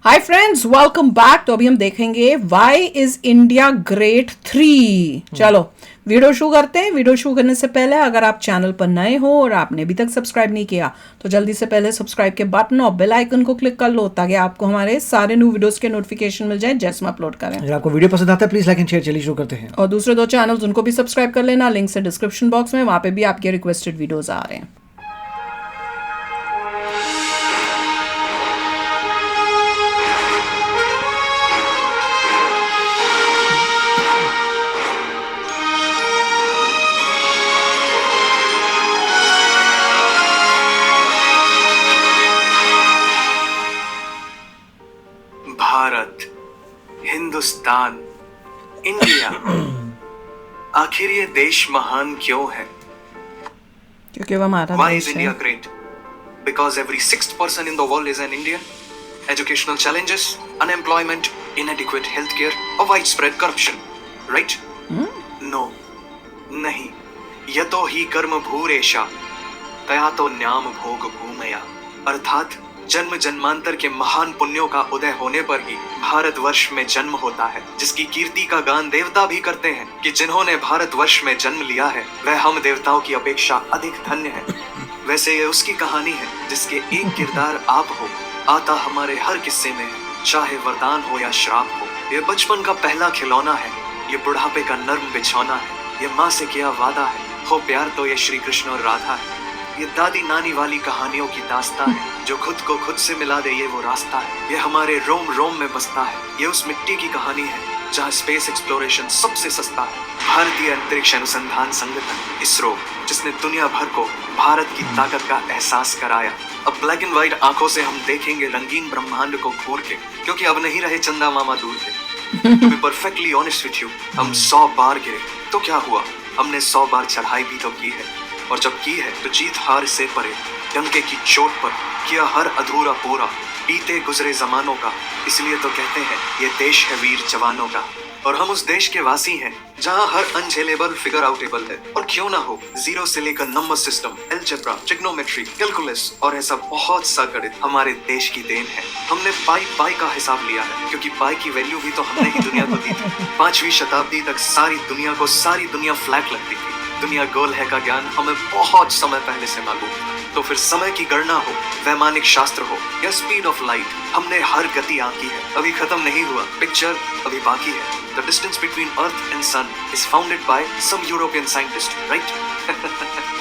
Hi friends, welcome back. तो अभी हम देखेंगे व्हाई इज इंडिया ग्रेट 3। चलो वीडियो शुरू करते हैं। वीडियो शुरू करने से पहले अगर आप चैनल पर नए हो और आपने अभी तक सब्सक्राइब नहीं किया तो जल्दी से पहले सब्सक्राइब के बटन और बेल आइकन को क्लिक कर लो ताकि आपको हमारे सारे न्यू वीडियोस के नोटिफिकेशन मिल जाए जैसे हम अपलोड करें। अगर आपको वीडियो पसंद आता है प्लीज लाइक एंड शेयर। चलिए शुरू करते हैं। और दूसरे दो चैनल्स उनको भी सब्सक्राइब कर लेना, लिंक से डिस्क्रिप्शन बॉक्स में, वहां पे भी आपके रिक्वेस्टेड वीडियोस आ रहे हैं। भारत, हिंदुस्तान, इंडिया, आखिर ये देश महान क्यों है? क्योंकि वो हमारा Why देश is है। India great? Because every sixth person in the world is an Indian. Educational challenges, unemployment, inadequate healthcare, or widespread corruption. Right? No. नहीं. यतो ही कर्म भूरेशा, तया तो न्याम भोग भूमया। अर्थात जन्म जन्मांतर के महान पुण्यों का उदय होने पर ही भारतवर्ष में जन्म होता है, जिसकी कीर्ति का गान देवता भी करते हैं कि जिन्होंने भारतवर्ष में जन्म लिया है वह हम देवताओं की अपेक्षा अधिक धन्य है। वैसे ये उसकी कहानी है जिसके एक किरदार आप हो, आता हमारे हर किस्से में है, चाहे वरदान हो या श्राप हो। ये बचपन का पहला खिलौना है, ये बुढ़ापे का नर्म बिछौना है, ये माँ से किया वादा है, हो प्यार तो ये श्री कृष्ण और राधा है। ये दादी नानी वाली कहानियों की दास्तां है, जो खुद को खुद से मिला दे ये वो रास्ता है। ये हमारे रोम रोम में बसता है, ये उस मिट्टी की कहानी है जहाँ स्पेस एक्सप्लोरेशन सबसे सस्ता है। भारतीय अंतरिक्ष अनुसंधान संगठन इसरो, जिसने दुनिया भर को भारत की ताकत का एहसास कराया। अब ब्लैक एंड व्हाइट आंखों से हम देखेंगे रंगीन ब्रह्मांड को घूर के, क्योंकि अब नहीं रहे चंदा मामा दूर के। To be perfectly honest with you, हम 100 बार गिरे तो क्या हुआ, हमने 100 बार चढ़ाई भी तो की है, और जब की है तो जीत हार से परे, डंके की चोट पर किया हर अधूरा पूरा, बीते गुजरे जमानों का। इसलिए तो कहते हैं ये देश है वीर जवानों का। और हम उस देश के वासी हैं जहां हर अनझेलेबल फिगर आउटेबल है, और क्यों ना हो, जीरो से लेकर number system, algebra, trigonometry, calculus और ऐसा बहुत सा गणित हमारे देश की देन है। हमने पाई का हिसाब लिया है, क्योंकि पाई की वैल्यू भी तो हमने ही दुनिया को दी थी। 5वीं शताब्दी तक सारी दुनिया फ्लैट लगती थी। दुनिया गोल है का ज्ञान हमें बहुत समय पहले से मालूम था। तो फिर समय की गणना हो, वैमानिक शास्त्र हो या स्पीड ऑफ लाइट, हमने हर गति आंकी है। अभी खत्म नहीं हुआ, पिक्चर अभी बाकी है। The distance between earth and sun is founded by some European scientist, right?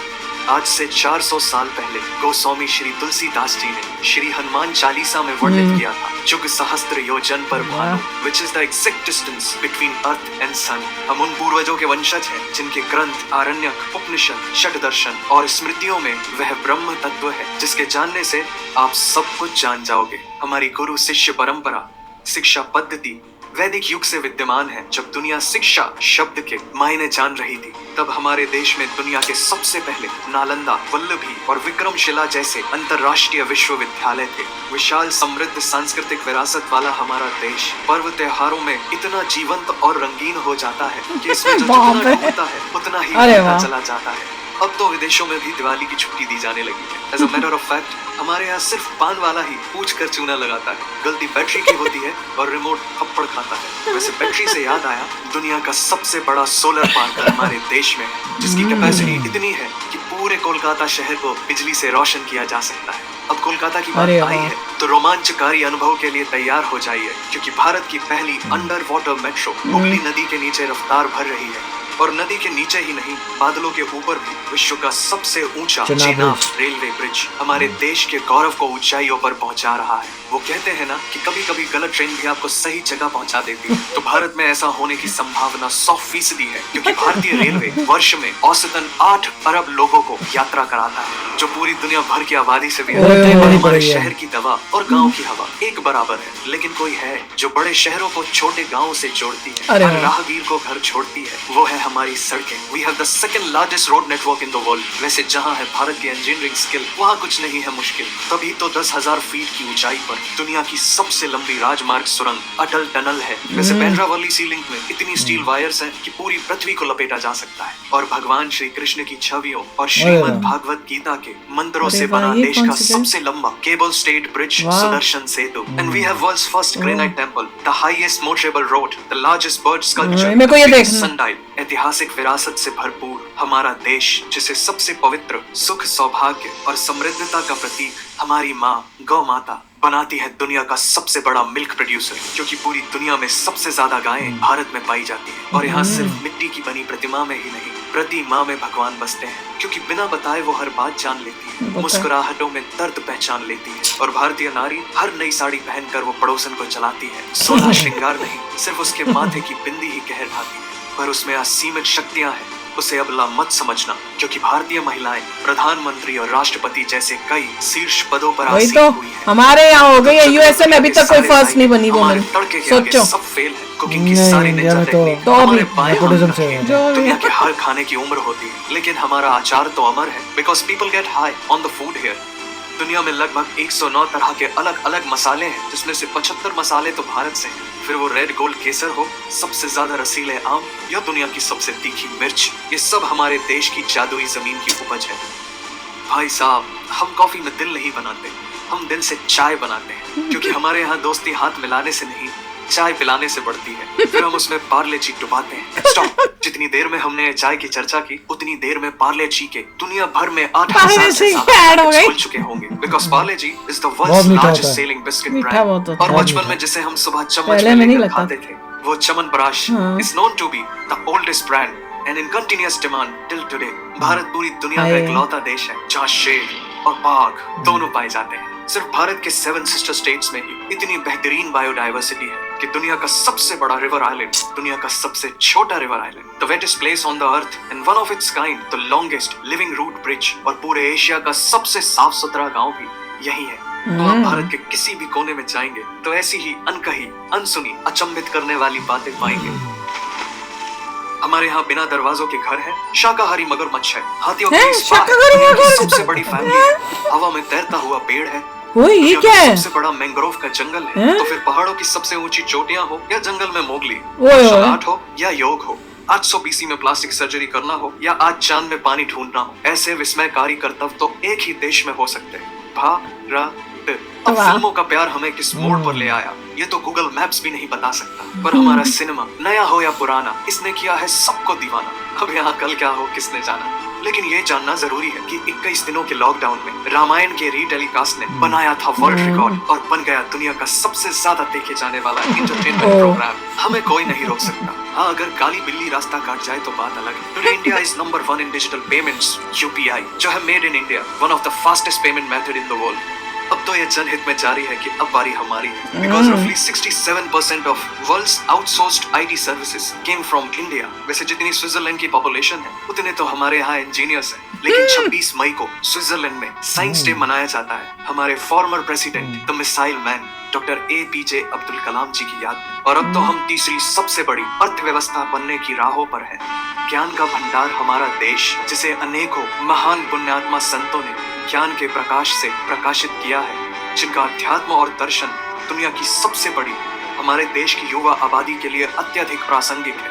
आज से 400 साल पहले गोस्वामी श्री तुलसीदास जी ने श्री हनुमान चालीसा में वर्णित किया था, जुग सहस्त्र योजन पर Bhanu, which is the exact distance between earth and sun। हम उन पूर्वजों के वंशज हैं जिनके ग्रंथ, आरण्यक, उपनिषद, षट दर्शन और स्मृतियों में वह ब्रह्म तत्व है जिसके जानने से आप सब कुछ जान जाओगे। हमारी गुरु शिष्य परंपरा, शिक्षा पद्धति वैदिक युग से विद्यमान है। जब दुनिया शिक्षा शब्द के मायने जान रही थी, तब हमारे देश में दुनिया के सबसे पहले नालंदा, वल्लभी और विक्रमशिला जैसे अंतर्राष्ट्रीय विश्वविद्यालय थे। विशाल समृद्ध सांस्कृतिक विरासत वाला हमारा देश पर्व त्योहारों में इतना जीवंत और रंगीन हो जाता है कि इसमें जो जितना होता है उतना ही बढ़ता चला जाता है। अब तो विदेशों में भी दिवाली की छुट्टी दी जाने लगी है। As a matter of fact, हमारे यहाँ सिर्फ पान वाला ही पूछ कर चूना लगाता है। गलती बैटरी की होती है और रिमोट थप्पड़ खाता है। वैसे बैटरी से याद आया, दुनिया का सबसे बड़ा सोलर पार्क हमारे देश में है, जिसकी कैपेसिटी इतनी है कि पूरे कोलकाता शहर को बिजली से रोशन किया जा सकता है। अब कोलकाता की बात आई है तो रोमांचकारी अनुभव के लिए तैयार हो जाइए, क्योंकि भारत की पहली अंडर वाटर मेट्रो हुगली नदी के नीचे रफ्तार भर रही है। और नदी के नीचे ही नहीं, बादलों के ऊपर भी विश्व का सबसे ऊंचा चेनाब रेलवे ब्रिज हमारे देश के गौरव को ऊंचाइयों पर पहुंचा रहा है। वो कहते हैं ना कि कभी कभी गलत ट्रेन भी आपको सही जगह पहुंचा देती है, तो भारत में ऐसा होने की संभावना 100% है, क्योंकि भारतीय रेलवे वर्ष में औसतन 8 अरब लोगों को यात्रा कराता है, जो पूरी दुनिया भर की आबादी से भी हमारे शहर की दवा और गाँव की हवा एक बराबर है। लेकिन कोई है जो बड़े शहरों को छोटे गाँव से जोड़ती है और राहगीर को घर छोड़ती है, वो है हमारी सड़कें। We have the second largest road network in the world. वैसे जहां है भारत की इंजीनियरिंग स्किल, वहां कुछ नहीं है मुश्किल। तभी तो 10,000 फीट की ऊंचाई पर दुनिया की सबसे लंबी राजमार्ग सुरंग अटल टनल है। वैसे बांद्रा-वर्ली सी लिंक में इतनी स्टील वायर्स हैं कि पूरी पृथ्वी को लपेटा जा सकता है। और भगवान श्री कृष्ण की छवियों और श्रीमद् भागवत गीता के मंत्रों से बना ये देश कौन का सी जगह? सबसे लंबा cable stayed bridge Sudarshan Setu. And we have world's first granite temple, the highest motorable road, the largest bird sculpture, मेरे को ये देखना। सनडाइल। ऐतिहासिक विरासत से भरपूर हमारा देश, जिसे सबसे पवित्र सुख, सौभाग्य और समृद्धता का प्रतीक हमारी माँ गौ माता बनाती है दुनिया का सबसे बड़ा मिल्क प्रोड्यूसर, क्योंकि पूरी दुनिया में सबसे ज्यादा गायें भारत में पाई जाती हैं। और यहाँ सिर्फ मिट्टी की बनी प्रतिमा में ही नहीं, प्रति माँ में भगवान बसते हैं, क्योंकि बिना बताए वो हर बात जान लेती है, मुस्कुराहटों में दर्द पहचान लेती है। और भारतीय नारी हर नई साड़ी पहनकर वो पड़ोसन को चलाती है। सोलह श्रृंगार नहीं, सिर्फ उसके माथे की बिंदी ही कहर ढाती है। पर उसमें असीमित शक्तियां हैं, उसे अबला मत समझना, क्योंकि भारतीय महिलाएं प्रधानमंत्री और राष्ट्रपति जैसे कई शीर्ष पदों पर वही आसीन तो हुई हैं। हमारे यहाँ हो गई है, यूएसए में अभी तक कोई फर्स्ट नहीं बनी हमारे वुमेन। तड़के के आगे सोचो सब फेल है। कुकिंग की नहीं, सारी इंडिया निंजा में तो टेक्निक तो हमारे अभी बाएं हाथ नेपोटिज्म में से है। है। जो भी दुनिया है। के हर खाने की उम्र होती है, लेकिन हमारा अचार तो अमर है, because people get high on the food here. दुनिया में लगभग 109 तरह के अलग अलग मसाले हैं, जिसमें से 75 मसाले तो भारत से हैं। फिर वो रेड गोल्ड केसर हो, सबसे ज्यादा रसीले आम, या दुनिया की सबसे तीखी मिर्च, ये सब हमारे देश की जादुई जमीन की उपज है। भाई साहब, हम कॉफी में दिल नहीं बनाते, हम दिल से चाय बनाते हैं, क्योंकि हमारे यहाँ दोस्ती हाथ मिलाने से नहीं, चाय पिलाने से बढ़ती है। फिर हम उसमें पार्ले जी डुबाते हैं। स्टॉप। जितनी देर में हमने चाय की चर्चा की, उतनी देर में पार्ले जी के दुनिया भर में 8,000 पार्ले से जी ज्यादा ऐड हो पैकेट्स गई। खुल चुके होंगे, because Parle G is the बहुत वर्ल्ड्स मीठा लार्जेस्ट होता है। सेलिंग बिस्किट मीठा ब्रांड। बहुत होता और है। बचपन में जिसे हम सुबह चम्मच पहले में में नहीं लेकर लगता खाते थे, वो च्यवनप्राश हाँ। Is known to be the oldest brand and in continuous demand till today. Bharat पूरी दुनिया का हाय। इकलौता देश है जहाँ शेर और बाघ दोनों पाए जाते हैं। सिर्फ भारत के 7 सिस्टर स्टेट्स में ही इतनी बेहतरीन बायोडाइवर्सिटी है कि दुनिया का सबसे बड़ा रिवर आइलैंड, दुनिया का सबसे छोटा river island, the wettest place on the earth and one of its kind, the longest living root bridge, और पूरे एशिया का सबसे साफ सुथरा गांव भी यही है। तो आप भारत के किसी भी कोने में जाएंगे तो ऐसी ही अनकही, अनसुनी, अचंभित करने वाली बातें पाएंगे। हमारे यहाँ बिना दरवाजों के घर है, शाकाहारी मगरमच्छ है, हाथियों हैं? की स्पा है, शाकाहारी दुनिया की मगरमच्छ? सबसे बड़ी फैमिली है, हवा में तैरता हुआ पेड़ है, ओए ये दुनिया क्या का है? सबसे बड़ा मैंग्रोव का जंगल है। हैं? तो फिर पहाड़ों की सबसे ऊंची चोटियां हो या जंगल में मोगली, ओए ओए। मार्शल आर्ट हो या योग हो, 800 BC में प्लास्टिक सर्जरी करना हो या आज चांद में पानी ढूंढना हो, ऐसे विस्मयकारी कर्तव्य तो एक ही देश में हो सकते हैं, भारत। अब वाह। फिल्मों का प्यार हमें किस मोड़ पर ले आया, ये तो गूगल मैप्स भी नहीं बता सकता। पर हमारा सिनेमा, नया हो या पुराना, इसने किया है सबको दीवाना। अब यहाँ कल क्या हो किसने जाना, लेकिन ये जानना जरूरी है कि 21 दिनों के लॉकडाउन में रामायण के रीटेलीकास्ट ने बनाया था वर्ल्ड रिकॉर्ड और बन गया दुनिया का सबसे ज्यादा देखे जाने वाला एंटरटेनमेंट प्रोग्राम। हमें कोई नहीं रोक सकता। हाँ, अगर काली बिल्ली रास्ता काट जाए तो बात अलग है। Today India is number 1 in digital payments, UPI, जो है made in India, one of the fastest payment method in the world. अब तो ये जनहित में जारी है कि अब बारी हमारी है, बिकॉज रफली 67% of world's outsourced IT services came from India. वैसे जितनी स्विट्जरलैंड की पॉपुलेशन है, उतने तो हमारे यहाँ इंजीनियर्स हैं, लेकिन 26 मई को स्विट्जरलैंड में साइंस डे मनाया जाता है, हमारे former president the missile man doctor APJ Abdul Kalam ji की याद में। और अब तो हम तीसरी सबसे बड़ी अर्थव्यवस्था बनने की राहों पर हैं। ज्ञान का भंडार हमारा देश, जिसे अनेकों महान पुण्यात्मा संतों ने ज्ञान के प्रकाश से प्रकाशित किया है, जिनका अध्यात्म और दर्शन दुनिया की सबसे बड़ी हमारे देश की युवा आबादी के लिए अत्यधिक प्रासंगिक है,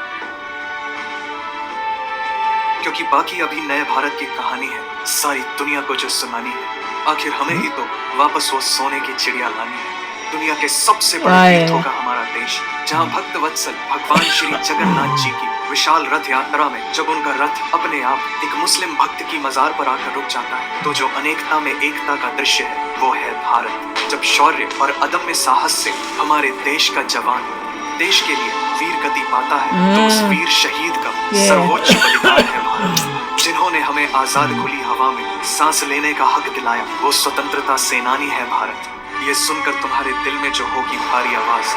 क्योंकि बाकी अभी नए भारत की कहानी है, सारी दुनिया को जो सुनानी है। आखिर हमें ही तो वापस वो सोने की चिड़िया लानी है। दुनिया के सबसे बड़े तीर्थों का हमारा देश, जहाँ भक्त वत्सल भगवान श्री जगन्नाथ जी की विशाल रथ यात्रा में जब उनका रथ अपने आप एक मुस्लिम भक्त की मजार पर आकर रुक जाता है, तो जो अनेकता में एकता का दृश्य है वो है भारत। जब शौर्य और अदम्य साहस से हमारे देश का जवान देश के लिए वीर गति पाता है, तो उस वीर शहीद का सर्वोच्च बलिदान है भारत। जिन्होंने हमें आजाद खुली हवा में सांस लेने का हक दिलाया, वो स्वतंत्रता सेनानी है भारत। ये सुनकर तुम्हारे दिल में जो होगी भारी आवाज,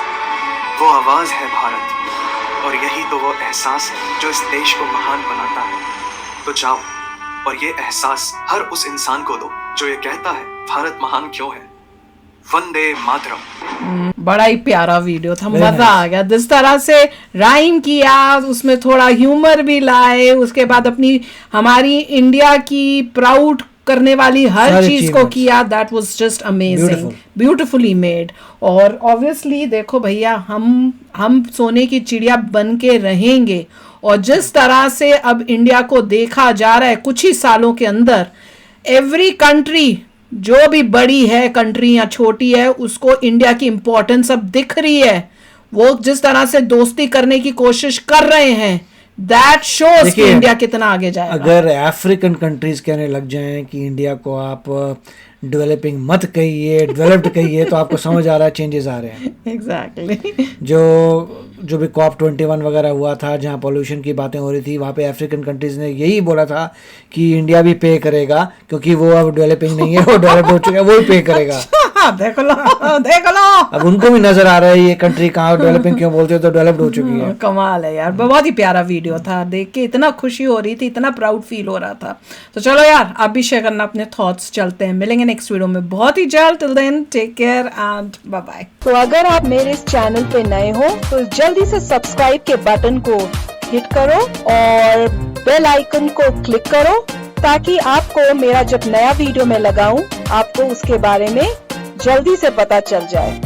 वो आवाज है भारत। और यही तो वो एहसास है जो इस देश को महान बनाता है। तो जाओ और ये एहसास हर उस इंसान को दो जो ये कहता है भारत महान क्यों है। Vande Mataram. बड़ा ही प्यारा वीडियो था, Very मजा आ गया जिस तरह से राइम किया, उसमें थोड़ा ह्यूमर भी लाए, उसके बाद अपनी हमारी इंडिया की प्राउड करने वाली हर सारी चीज को achievements. किया. That was just amazing, Beautiful. Beautifully made. और ऑब्वियसली देखो भैया, हम सोने की चिड़िया बन के रहेंगे. और जिस तरह से अब इंडिया को देखा जा रहा है कुछ ही सालों के अंदर, एवरी कंट्री जो भी बड़ी है कंट्री या छोटी है, उसको इंडिया की इंपॉर्टेंस अब दिख रही है. वो जिस तरह से दोस्ती करने की कोशिश कर रहे हैं, दैट शोज कि देखिए, इंडिया कितना आगे जाएगा. अगर अफ्रीकन कंट्रीज कहने लग जाएं कि इंडिया को आप डेवलपिंग मत कहिए, डेवलप्ड कहिए, तो आपको समझ आ रहा है चेंजेस आ रहे हैं. एग्जैक्टली. जो भी COP21 वगैरह हुआ था, जहाँ पॉल्यूशन की बातें हो रही थी, वहाँ पे अफ्रीकन कंट्रीज ने यही बोला था कि इंडिया भी पे करेगा, क्योंकि वो अब डेवलपिंग नहीं है, वो डेवलप्ड हो चुका है, वो ही पे करेगा. देख लो देख लो. अब उनको भी नजर आ रहा है ये कंट्री कहाँ डेवलपिंग क्यों बोलते हो, तो डेवलप्ड हो चुकी है. कमाल है यार, बहुत ही प्यारा वीडियो था, देख के इतना खुशी हो रही थी, इतना प्राउड फील हो रहा था. तो चलो यार, आप भी शेयर करना अपने थॉट्स. चलते हैं, मिलेंगे नेक्स्ट वीडियो में बहुत ही जल्द. Till then take care and bye bye. तो अगर आप मेरे इस चैनल पे नए हो तो जल्दी से सब्सक्राइब के बटन को हिट करो और बेल आइकन को क्लिक करो, ताकि आपको मेरा जब नया वीडियो मैं लगाऊं, आपको उसके बारे में जल्दी से पता चल जाए.